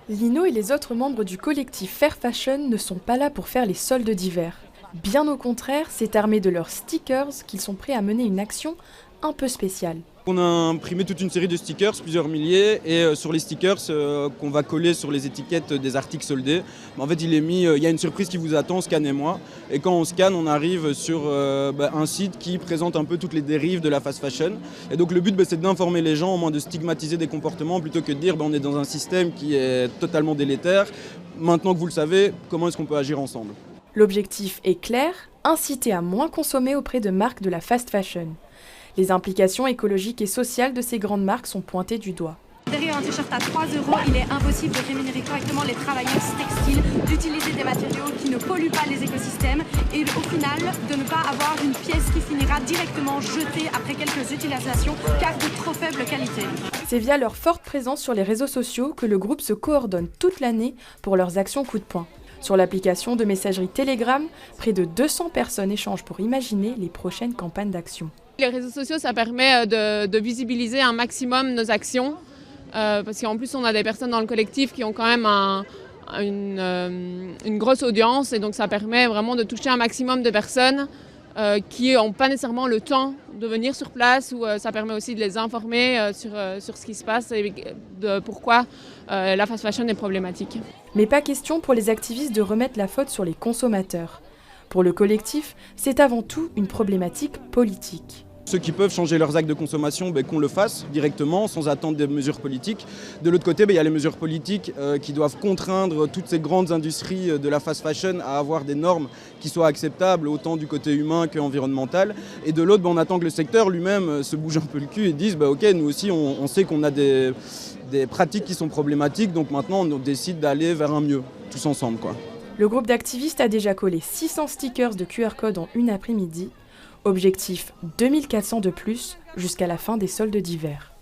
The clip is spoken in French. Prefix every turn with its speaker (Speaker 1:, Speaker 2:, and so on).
Speaker 1: Lino et les autres membres du collectif Fair Fashion ne sont pas là pour faire les soldes d'hiver. Bien au contraire, c'est armé de leurs stickers qu'ils sont prêts à mener une action un peu spéciale.
Speaker 2: On a imprimé toute une série de stickers, plusieurs milliers, et sur les stickers qu'on va coller sur les étiquettes des articles soldés, en fait il y a une surprise qui vous attend, scannez-moi. Et quand on scanne, on arrive sur un site qui présente un peu toutes les dérives de la fast fashion. Et donc le but c'est d'informer les gens, au moins de stigmatiser des comportements, plutôt que de dire on est dans un système qui est totalement délétère. Maintenant que vous le savez, comment est-ce qu'on peut agir ensemble ?
Speaker 1: L'objectif est clair, inciter à moins consommer auprès de marques de la fast fashion. Les implications écologiques et sociales de ces grandes marques sont pointées du doigt.
Speaker 3: Derrière un t-shirt à 3 €, il est impossible de rémunérer correctement les travailleurs textiles, d'utiliser des matériaux qui ne polluent pas les écosystèmes et au final de ne pas avoir une pièce qui finira directement jetée après quelques utilisations car de trop faible qualité.
Speaker 1: C'est via leur forte présence sur les réseaux sociaux que le groupe se coordonne toute l'année pour leurs actions coup de poing. Sur l'application de messagerie Telegram, près de 200 personnes échangent pour imaginer les prochaines campagnes d'action.
Speaker 4: Les réseaux sociaux, ça permet de visibiliser un maximum nos actions, parce qu'en plus on a des personnes dans le collectif qui ont quand même une grosse audience, et donc ça permet vraiment de toucher un maximum de personnes qui n'ont pas nécessairement le temps de venir sur place, ou ça permet aussi de les informer sur ce qui se passe et de pourquoi la fast fashion est problématique.
Speaker 1: Mais pas question pour les activistes de remettre la faute sur les consommateurs. Pour le collectif, c'est avant tout une problématique politique.
Speaker 2: Ceux qui peuvent changer leurs actes de consommation, qu'on le fassent directement, sans attendre des mesures politiques. De l'autre côté, il y a les mesures politiques qui doivent contraindre toutes ces grandes industries de la fast fashion à avoir des normes qui soient acceptables, autant du côté humain qu'environnemental. Et de l'autre, on attend que le secteur lui-même se bouge un peu le cul et dise ok, nous aussi, on sait qu'on a des pratiques qui sont problématiques, donc maintenant, on décide d'aller vers un mieux, tous ensemble, quoi.
Speaker 1: Le groupe d'activistes a déjà collé 600 stickers de QR code en une après-midi. Objectif 2400 de plus jusqu'à la fin des soldes d'hiver.